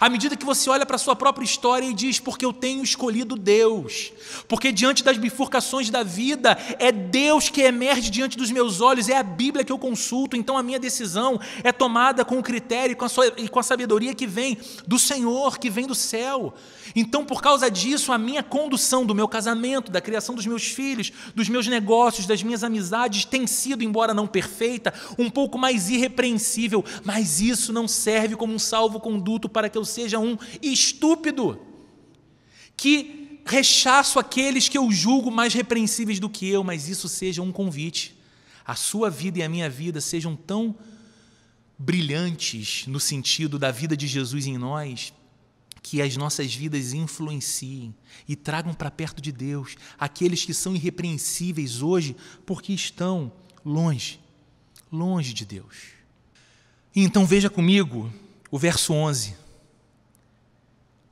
À medida que você olha para a sua própria história e diz, porque eu tenho escolhido Deus, porque diante das bifurcações da vida, é Deus que emerge diante dos meus olhos, é a Bíblia que eu consulto, então a minha decisão é tomada com o critério e com a sabedoria que vem do Senhor, que vem do céu. Então, por causa disso, a minha condução do meu casamento, da criação dos meus filhos, dos meus negócios, das minhas amizades, tem sido, embora não perfeita, um pouco mais irrepreensível, mas isso não serve como um salvo-conduto para que eu seja um estúpido, que rechaço aqueles que eu julgo mais repreensíveis do que eu, mas isso seja um convite. A sua vida e a minha vida sejam tão brilhantes no sentido da vida de Jesus em nós, que as nossas vidas influenciem e tragam para perto de Deus aqueles que são irrepreensíveis hoje porque estão longe de Deus. E então veja comigo o verso 11.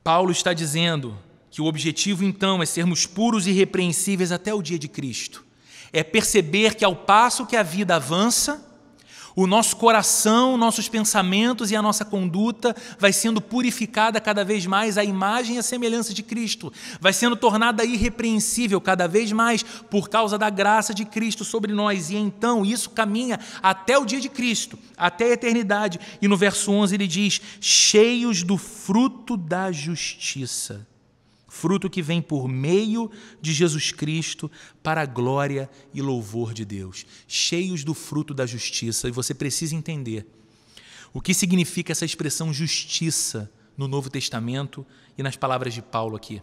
Paulo está dizendo que o objetivo então é sermos puros e irrepreensíveis até o dia de Cristo. É perceber que ao passo que a vida avança, o nosso coração, nossos pensamentos e a nossa conduta vai sendo purificada cada vez mais à imagem e à semelhança de Cristo. Vai sendo tornada irrepreensível cada vez mais por causa da graça de Cristo sobre nós. E então isso caminha até o dia de Cristo, até a eternidade. E no verso 11 ele diz, cheios do fruto da justiça. Fruto que vem por meio de Jesus Cristo para a glória e louvor de Deus. Cheios do fruto da justiça. E você precisa entender o que significa essa expressão justiça no Novo Testamento e nas palavras de Paulo aqui.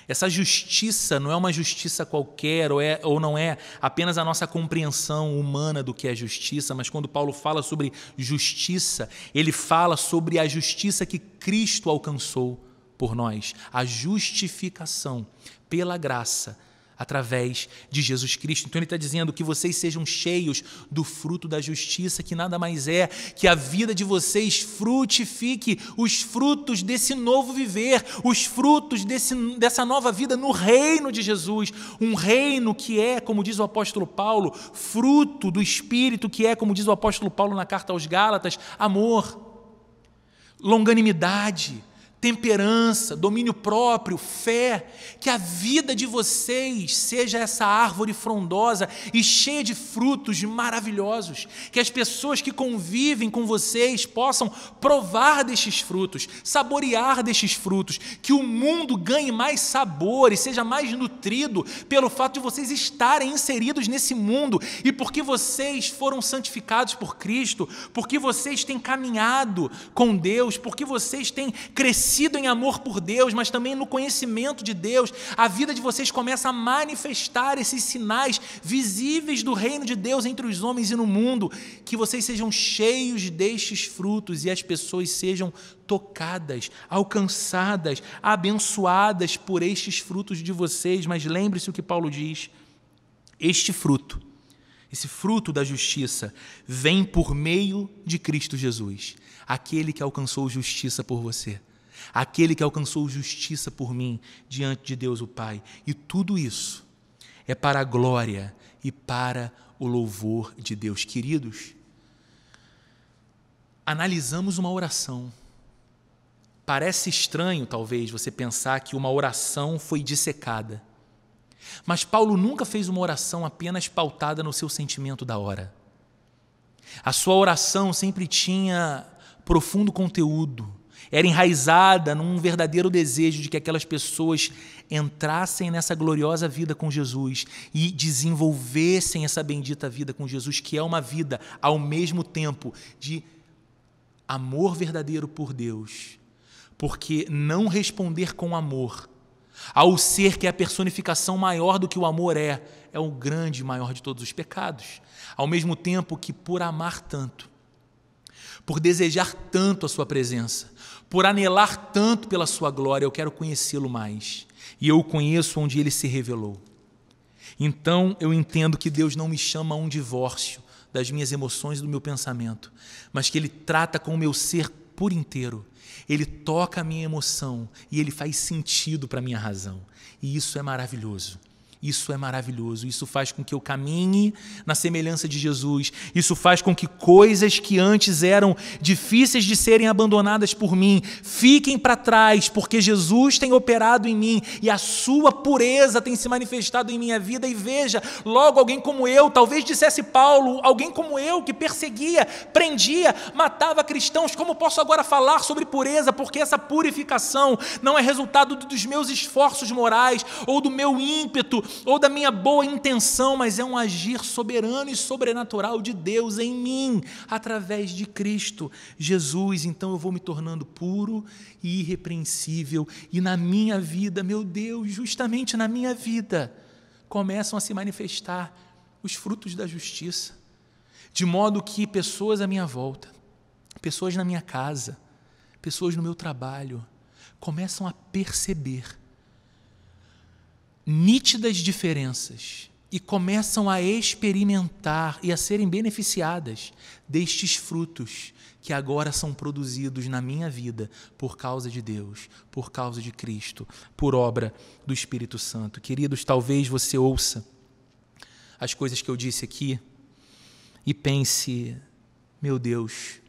Essa justiça não é uma justiça qualquer ou não é apenas a nossa compreensão humana do que é justiça, mas quando Paulo fala sobre justiça, ele fala sobre a justiça que Cristo alcançou por nós, a justificação pela graça através de Jesus Cristo. Então ele está dizendo que vocês sejam cheios do fruto da justiça, que nada mais é que a vida de vocês frutifique os frutos desse novo viver, os frutos dessa nova vida no reino de Jesus, um reino que é, como diz o apóstolo Paulo, fruto do Espírito, que é, como diz o apóstolo Paulo na carta aos Gálatas, amor, longanimidade, temperança, domínio próprio, fé, que a vida de vocês seja essa árvore frondosa e cheia de frutos maravilhosos, que as pessoas que convivem com vocês possam provar destes frutos, saborear destes frutos, que o mundo ganhe mais sabor e seja mais nutrido pelo fato de vocês estarem inseridos nesse mundo e porque vocês foram santificados por Cristo, porque vocês têm caminhado com Deus, porque vocês têm crescido em amor por Deus, mas também no conhecimento de Deus, a vida de vocês começa a manifestar esses sinais visíveis do reino de Deus entre os homens e no mundo, que vocês sejam cheios destes frutos e as pessoas sejam tocadas, alcançadas, abençoadas por estes frutos de vocês. Mas lembre-se o que Paulo diz, este fruto, esse fruto da justiça vem por meio de Cristo Jesus, aquele que alcançou justiça por você, aquele que alcançou justiça por mim diante de Deus o Pai. E tudo isso é para a glória e para o louvor de Deus. Queridos, analisamos uma oração. Parece estranho, talvez, você pensar que uma oração foi dissecada. Mas Paulo nunca fez uma oração apenas pautada no seu sentimento da hora. A sua oração sempre tinha profundo conteúdo, era enraizada num verdadeiro desejo de que aquelas pessoas entrassem nessa gloriosa vida com Jesus e desenvolvessem essa bendita vida com Jesus, que é uma vida, ao mesmo tempo, de amor verdadeiro por Deus, porque não responder com amor ao ser que é a personificação maior do que o amor é o grande e maior de todos os pecados. Ao mesmo tempo que por amar tanto, por desejar tanto a sua presença, por anelar tanto pela sua glória, eu quero conhecê-lo mais. E eu o conheço onde ele se revelou. Então eu entendo que Deus não me chama a um divórcio das minhas emoções e do meu pensamento, mas que Ele trata com o meu ser por inteiro. Ele toca a minha emoção e Ele faz sentido para a minha razão. E isso é maravilhoso. Isso é maravilhoso, isso faz com que eu caminhe na semelhança de Jesus, isso faz com que coisas que antes eram difíceis de serem abandonadas por mim, fiquem para trás, porque Jesus tem operado em mim e a sua pureza tem se manifestado em minha vida. E veja, logo alguém como eu, talvez dissesse Paulo, alguém como eu que perseguia, prendia, matava cristãos, como posso agora falar sobre pureza? Porque essa purificação não é resultado dos meus esforços morais ou do meu ímpeto, ou da minha boa intenção, mas é um agir soberano e sobrenatural de Deus em mim, através de Cristo Jesus. Então eu vou me tornando puro e irrepreensível, e na minha vida, meu Deus, justamente na minha vida, começam a se manifestar os frutos da justiça, de modo que pessoas à minha volta, pessoas na minha casa, pessoas no meu trabalho, começam a perceber nítidas diferenças e começam a experimentar e a serem beneficiadas destes frutos que agora são produzidos na minha vida por causa de Deus, por causa de Cristo, por obra do Espírito Santo. Queridos, talvez você ouça as coisas que eu disse aqui e pense, meu Deus,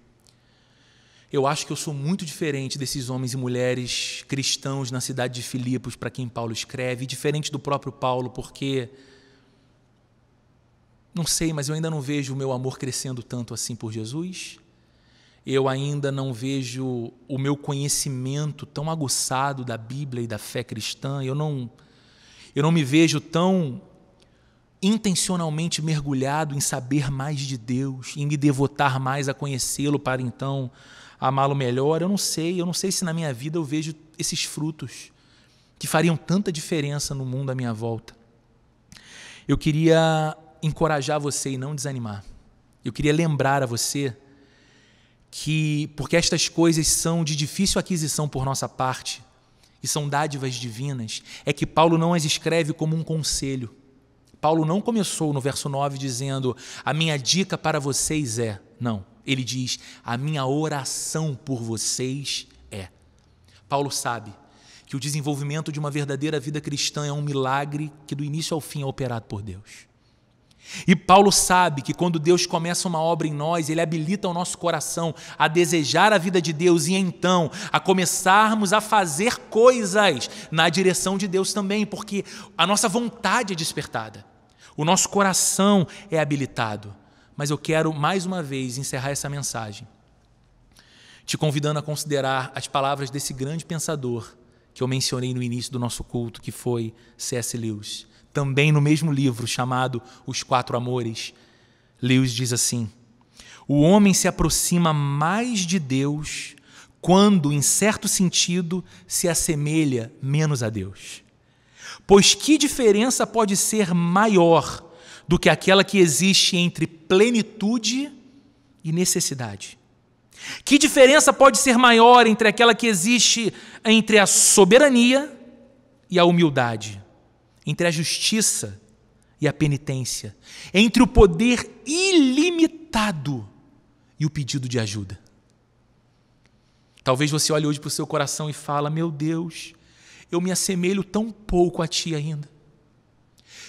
eu acho que eu sou muito diferente desses homens e mulheres cristãos na cidade de Filipos, para quem Paulo escreve, e diferente do próprio Paulo, porque, não sei, mas eu ainda não vejo o meu amor crescendo tanto assim por Jesus, eu ainda não vejo o meu conhecimento tão aguçado da Bíblia e da fé cristã, eu não me vejo tão intencionalmente mergulhado em saber mais de Deus, em me devotar mais a conhecê-lo para então amá-lo melhor. Eu não sei se na minha vida eu vejo esses frutos que fariam tanta diferença no mundo à minha volta. Eu queria encorajar você e não desanimar. Eu queria lembrar a você que, porque estas coisas são de difícil aquisição por nossa parte e são dádivas divinas, é que Paulo não as escreve como um conselho. Paulo não começou no verso 9 dizendo, a minha dica para vocês é, não. Ele diz, a minha oração por vocês é. Paulo sabe que o desenvolvimento de uma verdadeira vida cristã é um milagre que do início ao fim é operado por Deus. E Paulo sabe que quando Deus começa uma obra em nós, Ele habilita o nosso coração a desejar a vida de Deus e então a começarmos a fazer coisas na direção de Deus também, porque a nossa vontade é despertada, o nosso coração é habilitado. Mas eu quero, mais uma vez, encerrar essa mensagem te convidando a considerar as palavras desse grande pensador que eu mencionei no início do nosso culto, que foi C.S. Lewis. Também no mesmo livro chamado Os Quatro Amores, Lewis diz assim, o homem se aproxima mais de Deus quando, em certo sentido, se assemelha menos a Deus. Pois que diferença pode ser maior do que aquela que existe entre plenitude e necessidade? Que diferença pode ser maior entre aquela que existe entre a soberania e a humildade, entre a justiça e a penitência, entre o poder ilimitado e o pedido de ajuda? Talvez você olhe hoje para o seu coração e fala, meu Deus, eu me assemelho tão pouco a Ti ainda.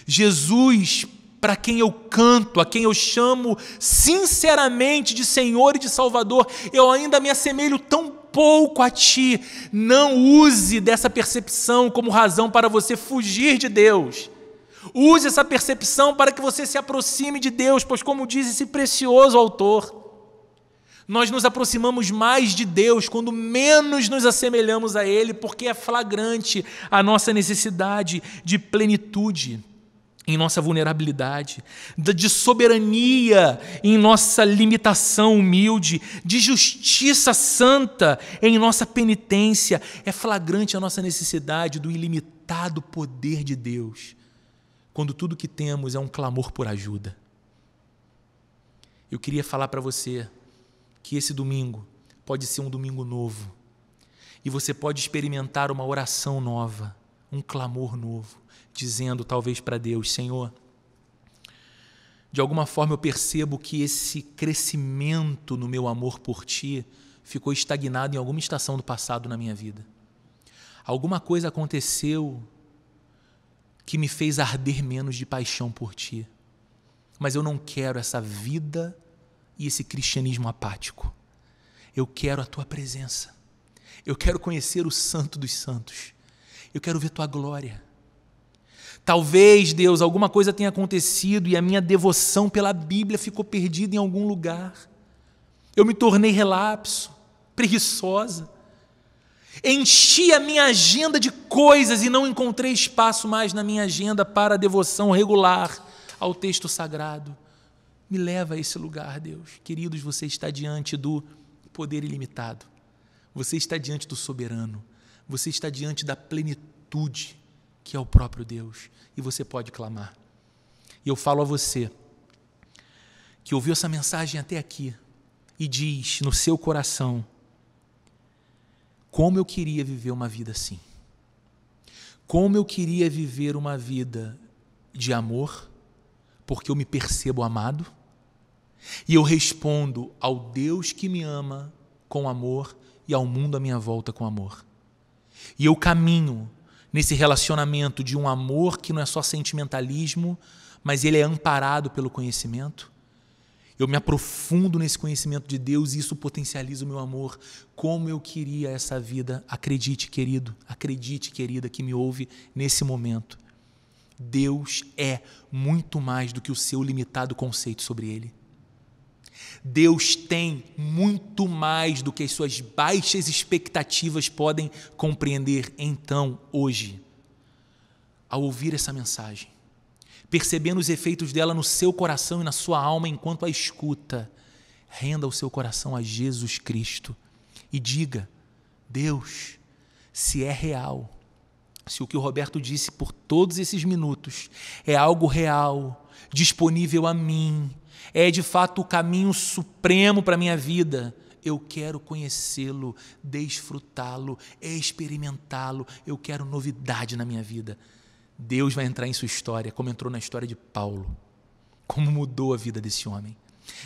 Jesus, para quem eu canto, a quem eu chamo sinceramente de Senhor e de Salvador, eu ainda me assemelho tão pouco a Ti. Não use dessa percepção como razão para você fugir de Deus. Use essa percepção para que você se aproxime de Deus, pois como diz esse precioso autor, nós nos aproximamos mais de Deus quando menos nos assemelhamos a Ele, porque é flagrante a nossa necessidade de plenitude. em nossa vulnerabilidade, de soberania em nossa limitação humilde, de justiça santa em nossa penitência. É flagrante a nossa necessidade do ilimitado poder de Deus, quando tudo que temos é um clamor por ajuda. Eu queria falar para você que esse domingo pode ser um domingo novo, e você pode experimentar uma oração nova, um clamor novo, dizendo talvez para Deus: Senhor, de alguma forma eu percebo que esse crescimento no meu amor por Ti ficou estagnado em alguma estação do passado na minha vida. Alguma coisa aconteceu que me fez arder menos de paixão por Ti. Mas eu não quero essa vida e esse cristianismo apático. Eu quero a Tua presença. Eu quero conhecer o Santo dos Santos. Eu quero ver Tua glória. Talvez, Deus, alguma coisa tenha acontecido e a minha devoção pela Bíblia ficou perdida em algum lugar. Eu me tornei relapso, preguiçosa. Enchi a minha agenda de coisas e não encontrei espaço mais na minha agenda para a devoção regular ao texto sagrado. Me leva a esse lugar, Deus. Queridos, você está diante do poder ilimitado. Você está diante do soberano. Você está diante da plenitude, que é o próprio Deus, e você pode clamar. E eu falo a você, que ouviu essa mensagem até aqui, e diz no seu coração: como eu queria viver uma vida assim. Como eu queria viver uma vida de amor, porque eu me percebo amado, e eu respondo ao Deus que me ama com amor e ao mundo à minha volta com amor. E eu caminho nesse relacionamento de um amor que não é só sentimentalismo, mas ele é amparado pelo conhecimento. Eu me aprofundo nesse conhecimento de Deus e isso potencializa o meu amor. Como eu queria essa vida. Acredite, querido, acredite, querida, que me ouve nesse momento. Deus é muito mais do que o seu limitado conceito sobre Ele. Deus tem muito mais do que as suas baixas expectativas podem compreender. Então, hoje, ao ouvir essa mensagem, percebendo os efeitos dela no seu coração e na sua alma enquanto a escuta, renda o seu coração a Jesus Cristo e diga: Deus, se é real, se o que o Roberto disse por todos esses minutos é algo real, disponível a mim, é de fato o caminho supremo para a minha vida, eu quero conhecê-lo, desfrutá-lo, experimentá-lo, eu quero novidade na minha vida. Deus vai entrar em sua história, como entrou na história de Paulo, como mudou a vida desse homem.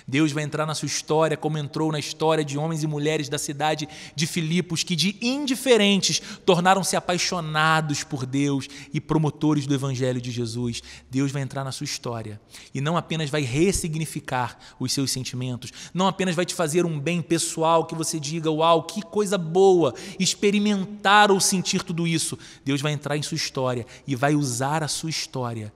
Deus vai entrar na sua história, como entrou na história de homens e mulheres da cidade de Filipos, que de indiferentes tornaram-se apaixonados por Deus e promotores do Evangelho de Jesus. Deus vai entrar na sua história e não apenas vai ressignificar os seus sentimentos, não apenas vai te fazer um bem pessoal que você diga: uau, que coisa boa, experimentar ou sentir tudo isso. Deus vai entrar em sua história e vai usar a sua história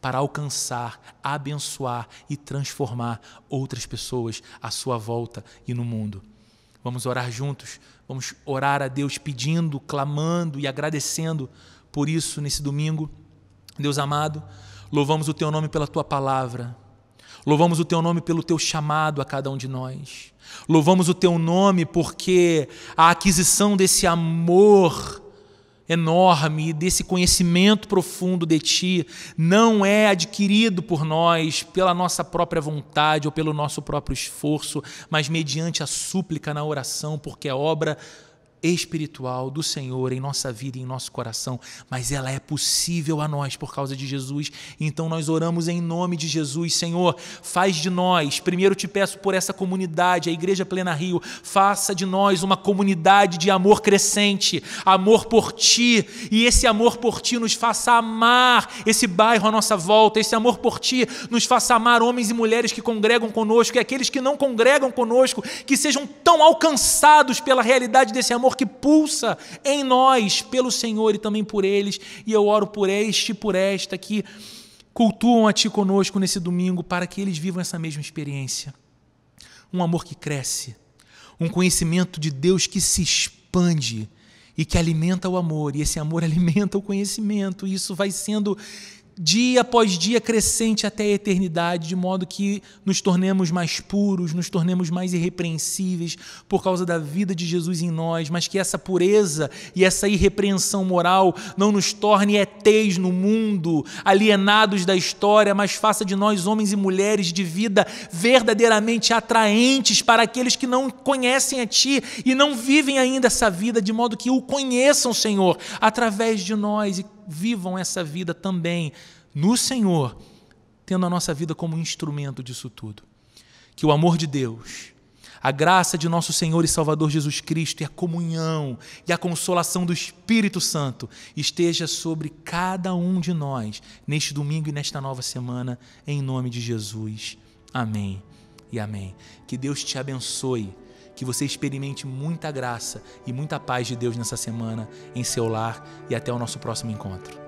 para alcançar, abençoar e transformar outras pessoas à sua volta e no mundo. Vamos orar juntos, vamos orar a Deus pedindo, clamando e agradecendo por isso nesse domingo. Deus amado, louvamos o Teu nome pela Tua palavra, louvamos o Teu nome pelo Teu chamado a cada um de nós, louvamos o Teu nome porque a aquisição desse amor enorme, desse conhecimento profundo de Ti, não é adquirido por nós pela nossa própria vontade ou pelo nosso próprio esforço, mas mediante a súplica na oração, porque é obra espiritual do Senhor em nossa vida e em nosso coração, mas ela é possível a nós por causa de Jesus. Então nós oramos em nome de Jesus. Senhor, faz de nós, primeiro te peço por essa comunidade, a Igreja Plena Rio, faça de nós uma comunidade de amor crescente, amor por Ti, e esse amor por Ti nos faça amar esse bairro à nossa volta, esse amor por Ti nos faça amar homens e mulheres que congregam conosco e aqueles que não congregam conosco, que sejam tão alcançados pela realidade desse amor que pulsa em nós pelo Senhor e também por eles. E eu oro por este e por esta que cultuam a Ti conosco nesse domingo, para que eles vivam essa mesma experiência. Um amor que cresce, um conhecimento de Deus que se expande e que alimenta o amor, e esse amor alimenta o conhecimento, e isso vai sendo dia após dia crescente até a eternidade, de modo que nos tornemos mais puros, nos tornemos mais irrepreensíveis por causa da vida de Jesus em nós, mas que essa pureza e essa irrepreensão moral não nos torne ETs no mundo, alienados da história, mas faça de nós homens e mulheres de vida verdadeiramente atraentes para aqueles que não conhecem a Ti e não vivem ainda essa vida, de modo que o conheçam, Senhor, através de nós e vivam essa vida também no Senhor, tendo a nossa vida como instrumento disso tudo. Que o amor de Deus, a graça de nosso Senhor e Salvador Jesus Cristo e a comunhão e a consolação do Espírito Santo esteja sobre cada um de nós neste domingo e nesta nova semana, em nome de Jesus. Amém e amém. Que Deus te abençoe, que você experimente muita graça e muita paz de Deus nessa semana, em seu lar, e até o nosso próximo encontro.